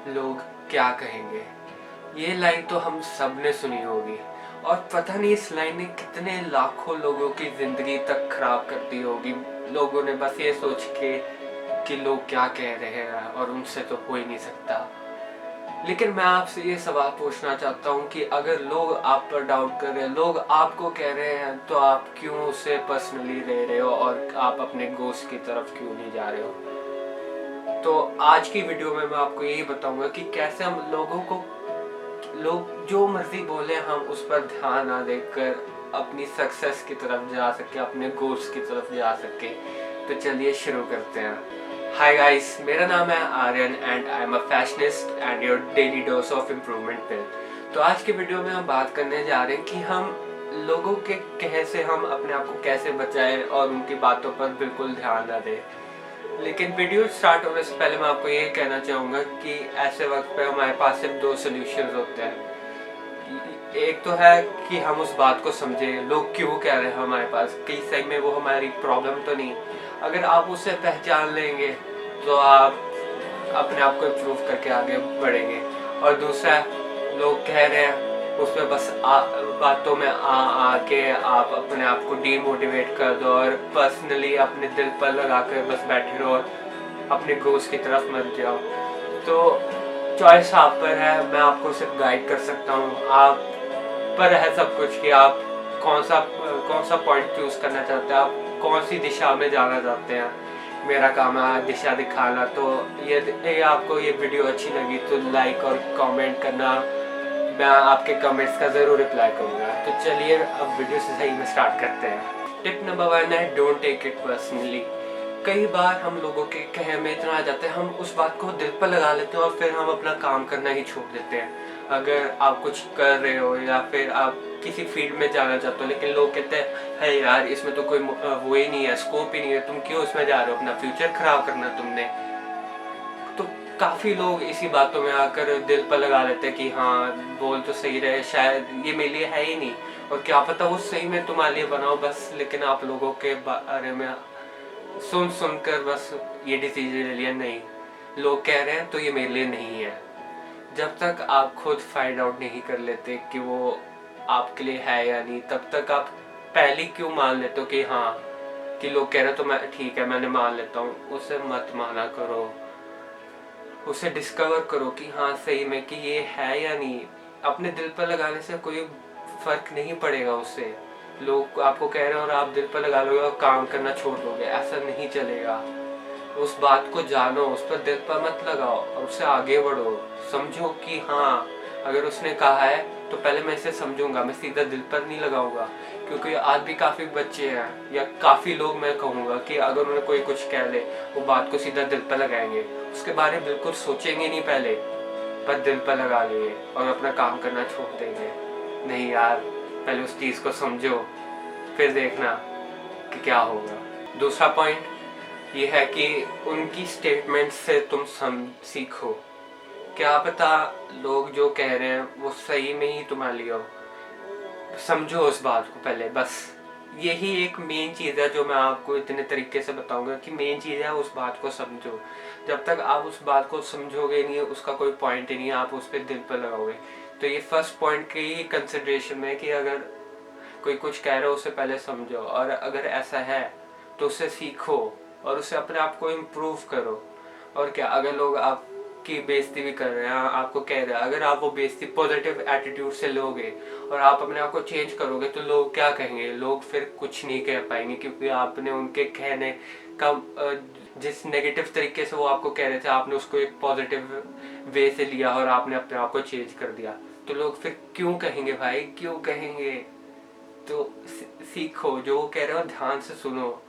लोग क्या कहेंगे। ये लाइन तो हम सब ने सुनी होगी और पता नहीं इस लाइन ने कितने लाखों लोगों की जिंदगी तक खराब कर दी होगी। लोगों ने बस ये सोच के कि लोग क्या कह रहे हैं और उनसे तो हो ही नहीं सकता। लेकिन मैं आपसे ये सवाल पूछना चाहता हूँ कि अगर लोग आप पर डाउट कर रहे हैं, लोग आपको कह रहे हैं, तो आप क्यों उसे पर्सनली ले रहे हो और आप अपने गोल्स की तरफ क्यों नहीं जा रहे हो। तो आज की वीडियो में मैं आपको यही बताऊंगा कि कैसे हम लोगों को, लोग जो मर्जी बोले, हम उस पर ध्यान ना देकर अपनी सक्सेस की तरफ जा सके, अपने गोल्स की तरफ जा सके। तो चलिए शुरू करते हैं। हाय गाइस, मेरा नाम है Aryan and I am a fashionist and your daily dose of improvement pill. तो आज की वीडियो में हम बात करने जा रहे हैं कि हम लोगों के कहे से हम अपने आप को कैसे बचाएं और उनकी बातों पर बिल्कुल ध्यान ना दें। लेकिन वीडियो स्टार्ट होने से पहले मैं आपको ये कहना चाहूँगा कि ऐसे वक्त पे हमारे पास सिर्फ दो सोल्यूशन होते हैं। एक तो है कि हम उस बात को समझे लोग क्यों कह रहे हैं हमारे पास, कि सही में वो हमारी प्रॉब्लम तो नहीं। अगर आप उसे पहचान लेंगे तो आप अपने आप को इम्प्रूव करके आगे बढ़ेंगे। और दूसरा, लोग कह रहे हैं उसमें बस बातों में आके आप अपने आप को डीमोटिवेट कर दो और पर्सनली अपने दिल पर लगा कर बस बैठे रहो और अपने गोल्स की तरफ मत जाओ। तो चॉइस आप पर है, मैं आपको सिर्फ गाइड कर सकता हूँ। आप पर है सब कुछ कि आप कौन सा पॉइंट चूज करना चाहते हैं, आप कौन सी दिशा में जाना चाहते हैं। मेरा काम है दिशा दिखाना। तो ये आपको ये वीडियो अच्छी लगी तो लाइक और कमेंट करना, मैं आपके कमेंट्स का ज़रूर रिप्लाई करूँगा। तो चलिए अब वीडियो से सही में स्टार्ट करते हैं। टिप नंबर 1 है डोंट टेक इट पर्सनली। कई बार हम लोगों के कहे में इतना आ जाते हैं, हम उस बात को दिल पर लगा लेते हैं और फिर हम अपना काम करना ही छोड़ देते हैं। अगर आप कुछ कर रहे हो या फिर आप किसी फील्ड में जाना चाहते हो, लेकिन लोग कहते हैं है यार इसमें तो कोई वो ही नहीं है, स्कोप ही नहीं है, तुम क्यों इसमें जा रहे हो, अपना फ्यूचर खराब करना तुमने। तो काफ़ी लोग इसी बातों में आकर दिल पर लगा लेते हैं कि हाँ बोल तो सही रहे, शायद ये मेरे लिए है ही नहीं। और क्या पता वो सही में तुम्हारे लिए बनाओ बस, लेकिन आप लोगों के बारे में सुनकर बस ये डिसीजन ले लिया, नहीं लोग कह रहे हैं तो ये मेरे लिए नहीं है। जब तक आप खुद फाइंड आउट नहीं कर लेते कि वो आपके लिए है या नहीं, तब तक आप पहले क्यों मान लेते हो कि हाँ कि लोग कह रहे हैं तो मैं ठीक है मैंने मान लेता हूँ। उसे मत माना करो, उसे डिस्कवर करो कि हाँ सही में कि ये है या नहीं। अपने दिल पर लगाने से कोई फर्क नहीं पड़ेगा उससे। लोग आपको कह रहे हैं और आप दिल पर लगा लोगे और काम करना छोड़ दोगे, ऐसा नहीं चलेगा। उस बात को जानो, उस पर दिल पर मत लगाओ और उससे आगे बढ़ो। समझो कि हाँ अगर उसने कहा है तो पहले मैं इसे समझूंगा, मैं सीधा दिल पर नहीं लगाऊंगा। क्योंकि आज भी काफ़ी बच्चे हैं या काफ़ी लोग, मैं कहूँगा कि अगर उन्हें कोई कुछ कह ले वो बात को सीधा दिल पर लगाएंगे, उसके बारे में बिल्कुल सोचेंगे नहीं पहले, पर दिल पर लगा लेंगे और अपना काम करना छोड़ देंगे। नहीं यार, पहले उस चीज़ को समझो फिर देखना कि क्या होगा। दूसरा पॉइंट ये है कि उनकी स्टेटमेंट से तुम सीखो। क्या पता लोग जो कह रहे हैं वो सही में ही तुम्हारे लिए हो। समझो उस बात को पहले, बस यही एक मेन चीज़ है जो मैं आपको इतने तरीके से बताऊंगा कि मेन चीज़ है उस बात को समझो। जब तक आप उस बात को समझोगे नहीं, उसका कोई पॉइंट ही नहीं है, आप उस पर दिल पर लगाओगे। तो ये फर्स्ट पॉइंट की कंसिडरेशन में कि अगर कोई कुछ कह रहा हो उसे पहले समझो, और अगर ऐसा है तो उससे सीखो और उससे अपने आप को इम्प्रूव करो। और क्या, अगर लोग आपकी बेइज्जती भी कर रहे हैं, आपको कह रहे हैं, अगर आप वो बेइज्जती पॉजिटिव एटीट्यूड से लोगे और आप अपने आप को चेंज करोगे तो लोग क्या कहेंगे, लोग फिर कुछ नहीं कह पाएंगे, क्योंकि आपने उनके कहने का जिस नेगेटिव तरीके से वो आपको कह रहे थे आपने उसको एक पॉजिटिव वे से लिया और आपने अपने आप को चेंज कर दिया। तो लोग फिर क्यों कहेंगे भाई, क्यों कहेंगे। तो सीखो, जो वो कह रहे हो ध्यान से सुनो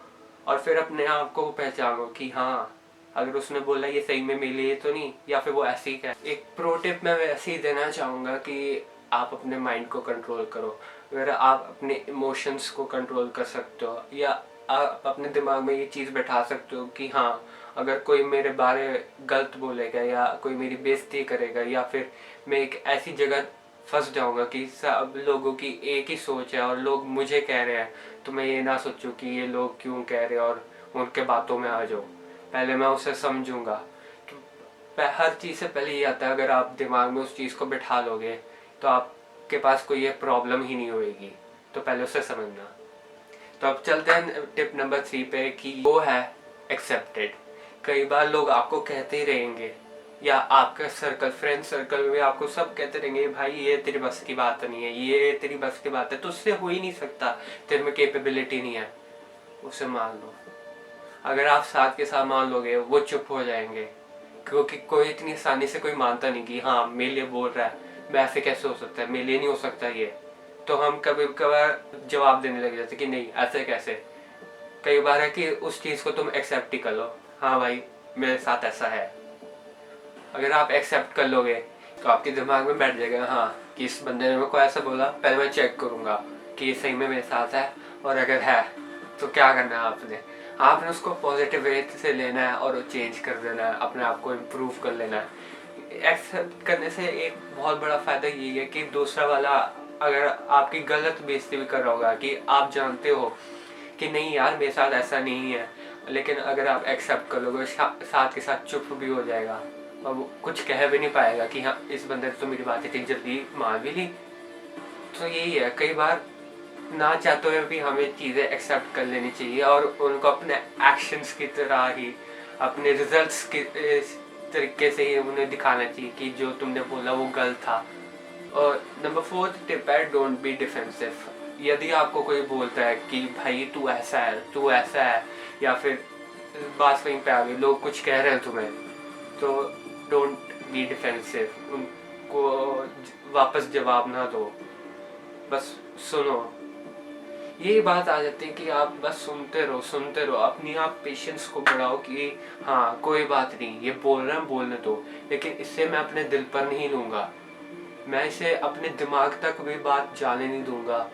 और फिर अपने आप को पहचानो कि हाँ अगर उसने बोला ये सही में मेरे लिए तो नहीं, या फिर वो ऐसे ही कह। एक प्रो टिप मैं वैसे ही देना चाहूँगा कि आप अपने माइंड को कंट्रोल करो। अगर आप अपने इमोशंस को कंट्रोल कर सकते हो या आप अपने दिमाग में ये चीज़ बैठा सकते हो कि हाँ अगर कोई मेरे बारे गलत बोलेगा या कोई मेरी बेइज्जती करेगा या फिर मैं एक ऐसी जगह फंस जाऊंगा कि सब लोगों की एक ही सोच है और लोग मुझे कह रहे हैं, तो मैं ये ना सोचूं कि ये लोग क्यों कह रहे हैं और उनके बातों में आ जाऊं। पहले मैं उसे समझूंगा। तो हर चीज़ से पहले ये आता है, अगर आप दिमाग में उस चीज़ को बिठा लोगे तो आपके पास कोई ये प्रॉब्लम ही नहीं होएगी। तो पहले उसे समझना। तो अब चलते हैं टिप नंबर 3 पे कि वो है एक्सेप्टेड। कई बार लोग आपको कहते ही रहेंगे, या आपका सर्कल, फ्रेंड सर्कल में आपको सब कहते रहेंगे भाई ये तेरी बस की बात नहीं है, ये तेरी बस की बात है, तो उससे हो ही नहीं सकता, तेरे में कैपेबिलिटी नहीं है, उसे मान लो। अगर आप साथ के साथ मान लोगे वो चुप हो जाएंगे, क्योंकि कोई इतनी आसानी से कोई मानता नहीं कि हाँ मेरे लिए बोल रहा है, मैं ऐसे कैसे हो सकता है, मेरे लिए नहीं हो सकता ये। तो हम कभी कभार जवाब देने लग जाते कि नहीं ऐसे कैसे। कई बार है कि उस चीज़ को तुम एक्सेप्ट ही कर लो, हाँ भाई मेरे साथ ऐसा है। अगर आप एक्सेप्ट कर लोगे तो आपके दिमाग में बैठ जाएगा हाँ कि इस बंदे ने मेरे को ऐसा बोला, पहले मैं चेक करूँगा कि ये सही में मेरे साथ है, और अगर है तो क्या करना है आपने उसको पॉजिटिव वे से लेना है और चेंज कर देना है, अपने आप को इम्प्रूव कर लेना है। एक्सेप्ट करने से एक बहुत बड़ा फ़ायदा ये है कि दूसरा वाला अगर आपकी गलत बेइज्जती भी कर रहा होगा, कि आप जानते हो कि नहीं यार मेरे साथ ऐसा नहीं है, लेकिन अगर आप एक्सेप्ट कर लोगे साथ के साथ चुप भी हो जाएगा और वो कुछ कह भी नहीं पाएगा कि हाँ इस बंदे ने तो मेरी बात इतनी जल्दी मान भी ली। तो यही है, कई बार ना चाहते हुए भी हमें चीज़ें एक्सेप्ट कर लेनी चाहिए और उनको अपने एक्शंस की तरह ही, अपने रिजल्ट्स के तरीके से ही उन्हें दिखाना चाहिए कि जो तुमने बोला वो गलत था। और नंबर 4 टिप है डोंट बी डिफेंसिव। यदि आपको कोई बोलता है कि भाई तू ऐसा है, तू ऐसा है, या फिर बात वहीं पे आ गई, लोग कुछ कह रहे हैं तुम्हें, तो डोंट बी डिफेंसिव, उनको वापस जवाब ना दो, बस सुनो। यही बात आ जाती है कि आप बस सुनते रहो, अपनी आप पेशेंस को बढ़ाओ कि हाँ कोई बात नहीं, ये बोल रहे हैं बोलने दो, लेकिन इससे मैं अपने दिल पर नहीं लूँगा, मैं इसे अपने दिमाग तक भी बात जाने नहीं दूंगा,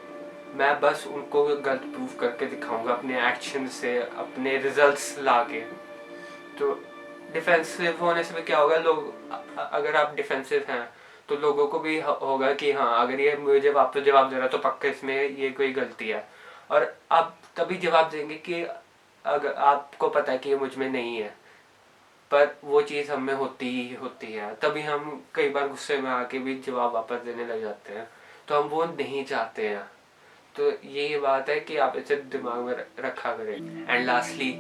मैं बस उनको गलत प्रूफ करके दिखाऊंगा अपने एक्शन से, अपने रिजल्ट्स ला के। तो डिफेंसिव होने से भी क्या होगा, अगर आप डिफेंसिव हैं तो लोगों को भी होगा कि हाँ अगर ये मुझे वापस जवाब दे रहा है तो पक्का इसमें ये कोई गलती है, और आप तभी जवाब देंगे कि अगर आपको पता है कि ये मुझ में नहीं है, पर वो चीज़ हम में होती ही होती है, तभी हम कई बार गुस्से में आके भी जवाब वापस देने लग जाते हैं, तो हम वो नहीं चाहते हैं। तो यही बात है कि आप इसे दिमाग में रखा करें। And lastly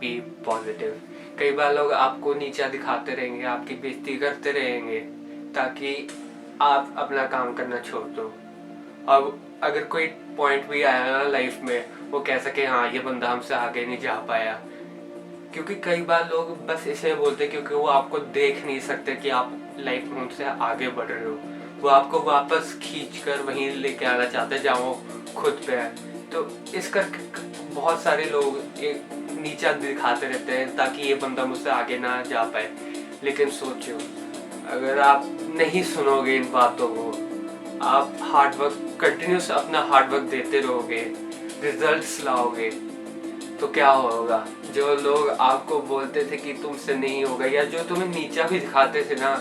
be positive. कई बार लोग आपको नीचा दिखाते रहेंगे, आपकी बेइज्जती करते रहेंगे ताकि आप अपना काम करना छोड़ दो। अब अगर कोई पॉइंट भी आया ना लाइफ में, वो कह सके हाँ ये बंदा हमसे आगे नहीं जा पाया, क्योंकि कई बार लोग बस इसलिए बोलते क्योंकि वो आपको देख नहीं सकते कि आप लाइफ में उनसे आगे बढ़ रहे हो, वो आपको वापस खींच कर वहीं लेके आना चाहते हैं जहाँ वो खुद पे है। तो इस करके बहुत सारे लोग एक नीचा दिखाते रहते हैं ताकि ये बंदा मुझसे आगे ना जा पाए। लेकिन सोचो, अगर आप नहीं सुनोगे इन बातों को, आप हार्डवर्क कंटिन्यूस अपना हार्डवर्क देते रहोगे, रिजल्ट्स लाओगे, तो क्या होगा। जो लोग आपको बोलते थे कि तुमसे नहीं होगा, या जो तुम्हें नीचा भी दिखाते थे ना,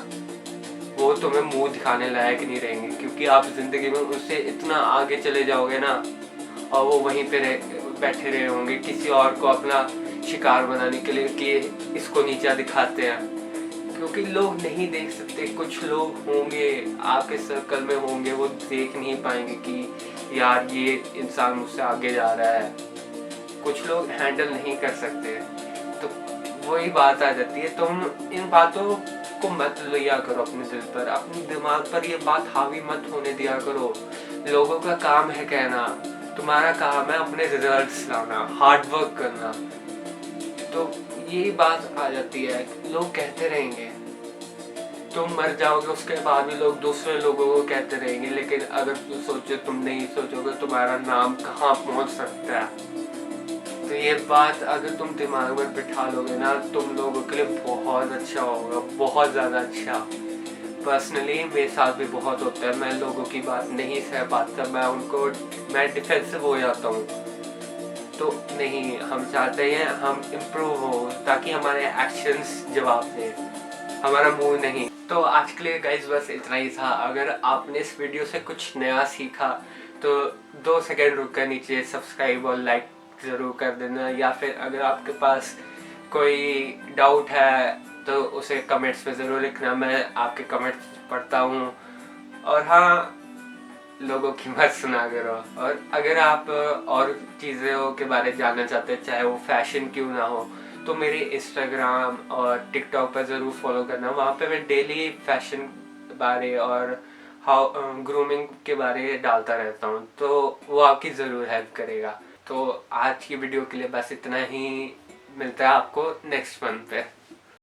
वो तुम्हें मुंह दिखाने लायक नहीं रहेंगे, क्योंकि आप जिंदगी में उससे इतना आगे चले जाओगे ना, और वो वहीं पे बैठे रहे होंगे किसी और को अपना शिकार बनाने के लिए कि इसको नीचा दिखाते हैं। क्योंकि लोग नहीं देख सकते, कुछ लोग होंगे आपके सर्कल में होंगे, वो देख नहीं पाएंगे कि यार ये इंसान मुझसे आगे जा रहा है, कुछ लोग हैंडल नहीं कर सकते। तो वही बात आ जाती है, तुम इन बातों को मत लिया करो अपने दिल पर, अपने दिमाग पर ये बात हावी मत होने दिया करो। लोगों का काम है कहना, तुम्हारा काम है अपने रिजल्ट्स लाना, हार्ड वर्क करना। तो यही बात आ जाती है, लोग कहते रहेंगे, तुम मर जाओगे उसके बाद भी लोग दूसरे लोगों को कहते रहेंगे, लेकिन अगर तुम सोचो, तुम नहीं सोचोगे तुम्हारा नाम कहाँ पहुँच सकता है। तो ये बात अगर तुम दिमाग में बिठा लोगे ना, तुम लोगों के लिए बहुत अच्छा होगा, बहुत ज़्यादा अच्छा। पर्सनली मेरे साथ भी बहुत होता है, मैं लोगों की बात नहीं सह पाता, मैं डिफेंसिव हो जाता हूँ। तो नहीं, हम चाहते हैं हम इम्प्रूव हो ताकि हमारे एक्शंस जवाब दें, हमारा मुंह नहीं। तो आज के लिए गाइज बस इतना ही था। अगर आपने इस वीडियो से कुछ नया सीखा तो 2 सेकंड रुक कर नीचे सब्सक्राइब और लाइक ज़रूर कर देना, या फिर अगर आपके पास कोई डाउट है तो उसे कमेंट्स में ज़रूर लिखना, मैं आपके कमेंट्स पढ़ता हूँ। और हाँ, लोगों की मत सुना करो। और अगर आप और चीज़ों के बारे में जानना चाहते हैं, चाहे वो फैशन क्यों ना हो, तो मेरे इंस्टाग्राम और टिकटॉक पर ज़रूर फॉलो करना। वहाँ पे मैं डेली फैशन बारे और हाउ ग्रूमिंग के बारे डालता रहता हूँ, तो वो आपकी ज़रूर हेल्प करेगा। तो आज की वीडियो के लिए बस इतना ही, मिलता है आपको नेक्स्ट मंथ पे।